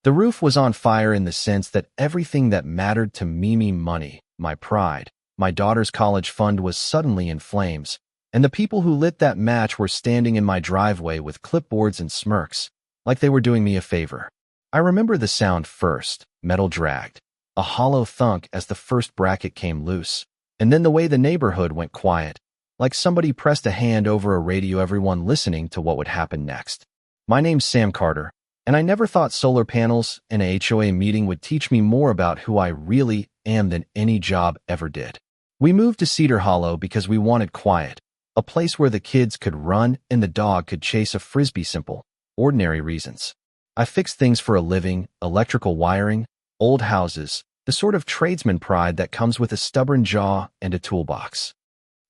The roof was on fire in the sense that everything that mattered to me, money, my pride, my daughter's college fund, was suddenly in flames, and the people who lit that match were standing in my driveway with clipboards and smirks, like they were doing me a favor. I remember the sound first, metal dragged, a hollow thunk as the first bracket came loose, and then the way the neighborhood went quiet, like somebody pressed a hand over a radio, everyone listening to what would happen next. My name's Sam Carter, and I never thought solar panels and a HOA meeting would teach me more about who I really am than any job ever did. We moved to Cedar Hollow because we wanted quiet, a place where the kids could run and the dog could chase a frisbee. Simple, ordinary reasons. I fixed things for a living, electrical wiring, old houses, the sort of tradesman pride that comes with a stubborn jaw and a toolbox.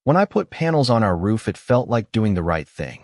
When I put panels on our roof, it felt like doing the right thing.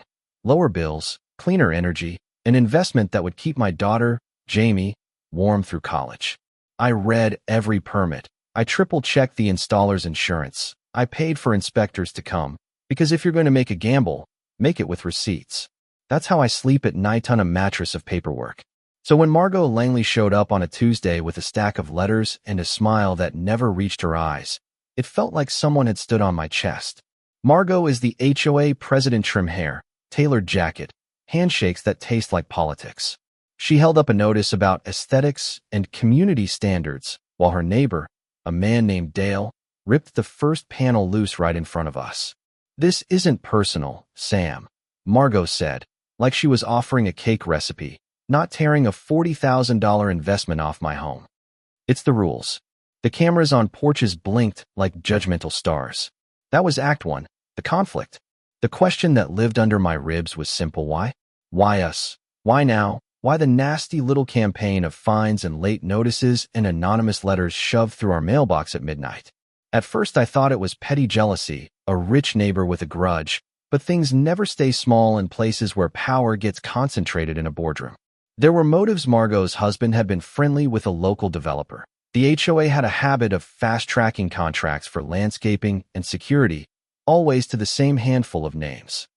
Lower bills, cleaner energy, an investment that would keep my daughter, Jamie, warm through college. I read every permit. I triple-checked the installer's insurance. I paid for inspectors to come, because if you're going to make a gamble, make it with receipts. That's how I sleep at night, on a mattress of paperwork. So when Margot Langley showed up on a Tuesday with a stack of letters and a smile that never reached her eyes, it felt like someone had stood on my chest. Margot is the HOA president. Trim hair, tailored jacket, handshakes that taste like politics. She held up a notice about aesthetics and community standards, while her neighbor, a man named Dale, ripped the first panel loose right in front of us. "This isn't personal, Sam," Margot said, like she was offering a cake recipe, not tearing a $40,000 investment off my home. "It's the rules." The cameras on porches blinked like judgmental stars. That was Act 1, the conflict. The question that lived under my ribs was simple: why? Why us? Why now? Why the nasty little campaign of fines and late notices and anonymous letters shoved through our mailbox at midnight? At first I thought it was petty jealousy, a rich neighbor with a grudge, but things never stay small in places where power gets concentrated in a boardroom. There were motives. Margot's husband had been friendly with a local developer. The HOA had a habit of fast-tracking contracts for landscaping and security, always to the same handful of names.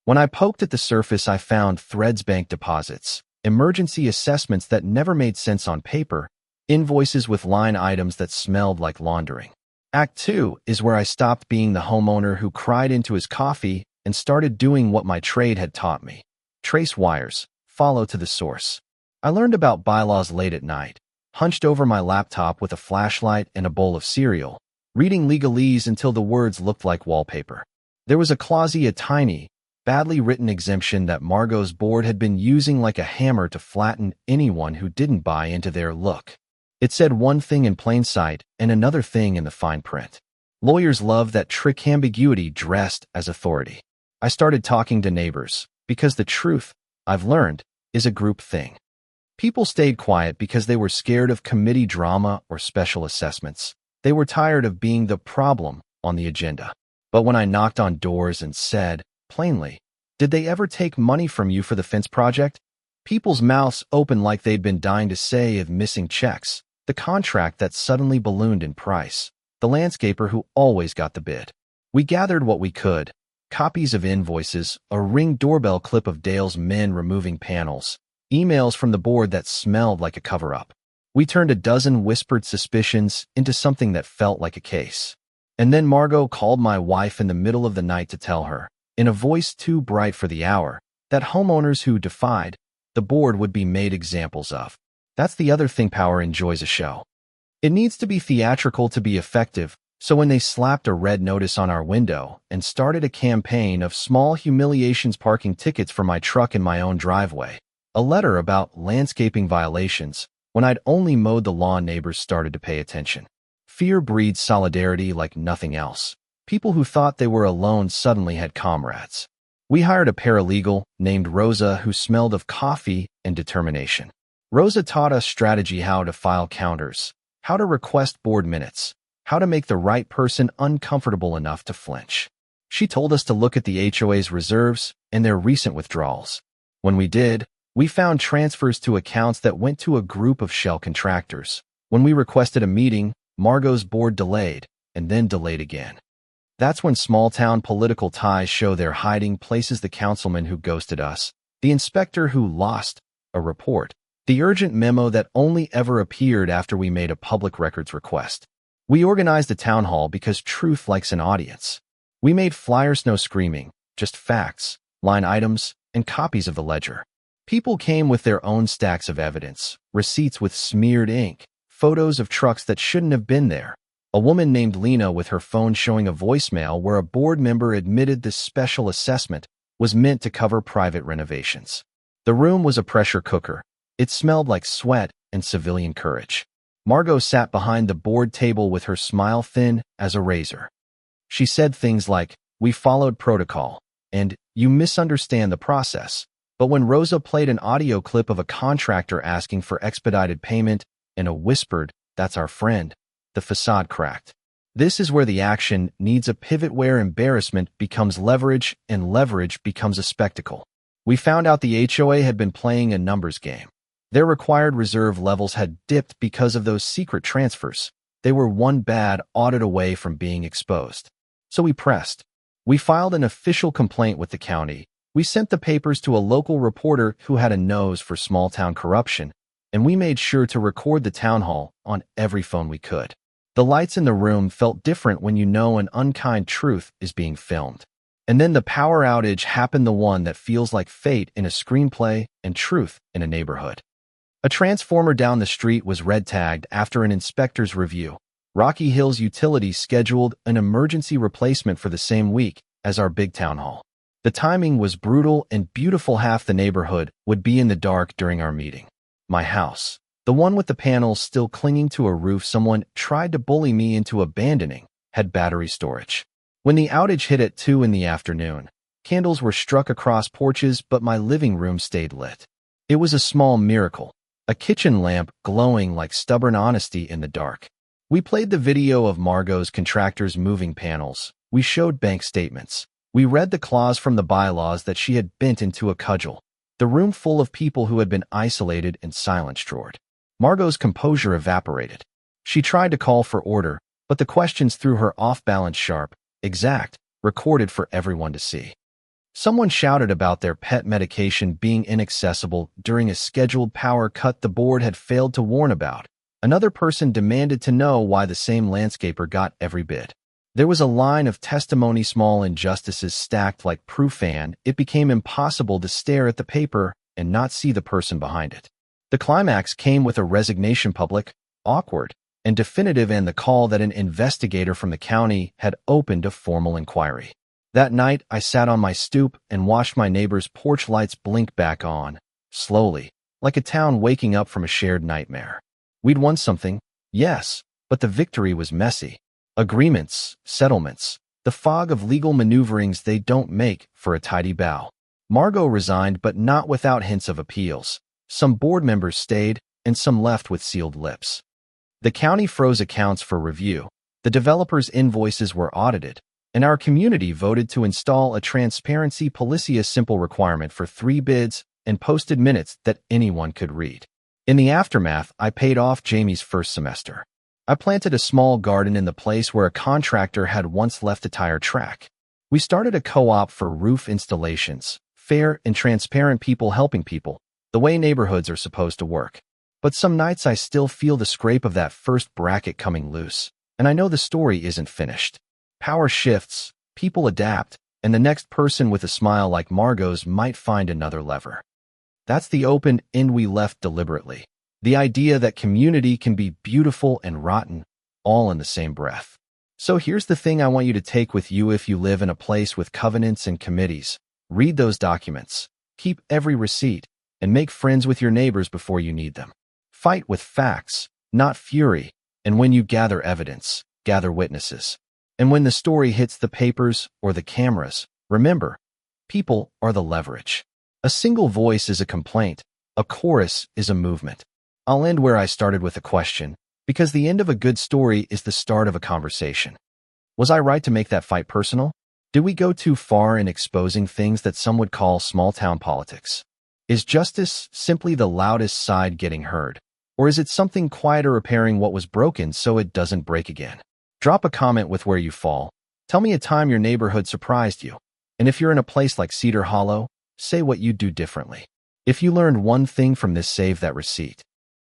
When I poked at the surface, I found threads, bank deposits, emergency assessments that never made sense on paper, invoices with line items that smelled like laundering. Act 2 is where I stopped being the homeowner who cried into his coffee and started doing what my trade had taught me: trace wires, follow to the source. I learned about bylaws late at night, hunched over my laptop with a flashlight and a bowl of cereal, reading legalese until the words looked like wallpaper. There was a clause, a tiny, badly written exemption that Margot's board had been using like a hammer to flatten anyone who didn't buy into their look. It said one thing in plain sight and another thing in the fine print. Lawyers love that trick: ambiguity dressed as authority. I started talking to neighbors, because the truth, I've learned, is a group thing. People stayed quiet because they were scared of committee drama or special assessments. They were tired of being the problem on the agenda. But when I knocked on doors and said, plainly, "Did they ever take money from you for the fence project?" people's mouths opened like they'd been dying to say of missing checks, the contract that suddenly ballooned in price, the landscaper who always got the bid. We gathered what we could: copies of invoices, a Ring doorbell clip of Dale's men removing panels, emails from the board that smelled like a cover-up. We turned a dozen whispered suspicions into something that felt like a case. And then Margot called my wife in the middle of the night to tell her, in a voice too bright for the hour, that homeowners who defied the board would be made examples of. That's the other thing: power enjoys a show. It needs to be theatrical to be effective, so when they slapped a red notice on our window and started a campaign of small humiliations, parking tickets for my truck in my own driveway, a letter about landscaping violations, when I'd only mowed the lawn, neighbors started to pay attention. Fear breeds solidarity like nothing else. People who thought they were alone suddenly had comrades. We hired a paralegal named Rosa who smelled of coffee and determination. Rosa taught us strategy: how to file counters, how to request board minutes, how to make the right person uncomfortable enough to flinch. She told us to look at the HOA's reserves and their recent withdrawals. When we did, we found transfers to accounts that went to a group of shell contractors. When we requested a meeting, Margot's board delayed, and then delayed again. That's when small-town political ties show their hiding places: the councilman who ghosted us, the inspector who lost a report, The urgent memo that only ever appeared after we made a public records request. We organized a town hall because truth likes an audience. We made flyers, no screaming, just facts, line items, and copies of the ledger. People came with their own stacks of evidence, receipts with smeared ink, photos of trucks that shouldn't have been there. A woman named Lena with her phone showing a voicemail where a board member admitted this special assessment was meant to cover private renovations. The room was a pressure cooker. It smelled like sweat and civilian courage. Margot sat behind the board table with her smile thin as a razor. She said things like, "We followed protocol," and "You misunderstand the process." But when Rosa played an audio clip of a contractor asking for expedited payment and a whispered, "That's our friend," the facade cracked. This is where the action needs a pivot, where embarrassment becomes leverage and leverage becomes a spectacle. We found out the HOA had been playing a numbers game. Their required reserve levels had dipped because of those secret transfers. They were one bad audit away from being exposed. So we pressed. We filed an official complaint with the county. We sent the papers to a local reporter who had a nose for small-town corruption, and we made sure to record the town hall on every phone we could. The lights in the room felt different when you know an unkind truth is being filmed. And then the power outage happened, the one that feels like fate in a screenplay and truth in a neighborhood. A transformer down the street was red-tagged after an inspector's review. Rocky Hills Utilities scheduled an emergency replacement for the same week as our big town hall. The timing was brutal and beautiful. Half the neighborhood would be in the dark during our meeting. My house, the one with the panels still clinging to a roof someone tried to bully me into abandoning, had battery storage. When the outage hit at 2 in the afternoon, candles were struck across porches, but my living room stayed lit. It was a small miracle. A kitchen lamp glowing like stubborn honesty in the dark. We played the video of Margot's contractors moving panels. We showed bank statements. We read the clause from the bylaws that she had bent into a cudgel. The room full of people who had been isolated and silence-drawered. Margot's composure evaporated. She tried to call for order, but the questions threw her off balance, sharp, exact, recorded for everyone to see. Someone shouted about their pet medication being inaccessible during a scheduled power cut the board had failed to warn about. Another person demanded to know why the same landscaper got every bid. There was a line of testimony, small injustices stacked like proof, and it became impossible to stare at the paper and not see the person behind it. The climax came with a resignation, public, awkward, and definitive, and the call that an investigator from the county had opened a formal inquiry. That night, I sat on my stoop and watched my neighbor's porch lights blink back on, slowly, like a town waking up from a shared nightmare. We'd won something, yes, but the victory was messy. Agreements, settlements, the fog of legal maneuverings they don't make for a tidy bow. Margot resigned, but not without hints of appeals. Some board members stayed, and some left with sealed lips. The county froze accounts for review. The developers' invoices were audited. And our community voted to install a transparency policy, a simple requirement for 3 bids, and posted minutes that anyone could read. In the aftermath, I paid off Jamie's first semester. I planted a small garden in the place where a contractor had once left a tire track. We started a co-op for roof installations, fair and transparent, people helping people, the way neighborhoods are supposed to work. But some nights I still feel the scrape of that first bracket coming loose, and I know the story isn't finished. Power shifts, people adapt, and the next person with a smile like Margot's might find another lever. That's the open end we left deliberately. The idea that community can be beautiful and rotten, all in the same breath. So here's the thing I want you to take with you if you live in a place with covenants and committees. Read those documents, keep every receipt, and make friends with your neighbors before you need them. Fight with facts, not fury, and when you gather evidence, gather witnesses. And when the story hits the papers or the cameras, remember, people are the leverage. A single voice is a complaint, a chorus is a movement. I'll end where I started, with a question, because the end of a good story is the start of a conversation. Was I right to make that fight personal? Did we go too far in exposing things that some would call small-town politics? Is justice simply the loudest side getting heard? Or is it something quieter, repairing what was broken so it doesn't break again? Drop a comment with where you fall. Tell me a time your neighborhood surprised you. And if you're in a place like Cedar Hollow, say what you'd do differently. If you learned one thing from this, save that receipt.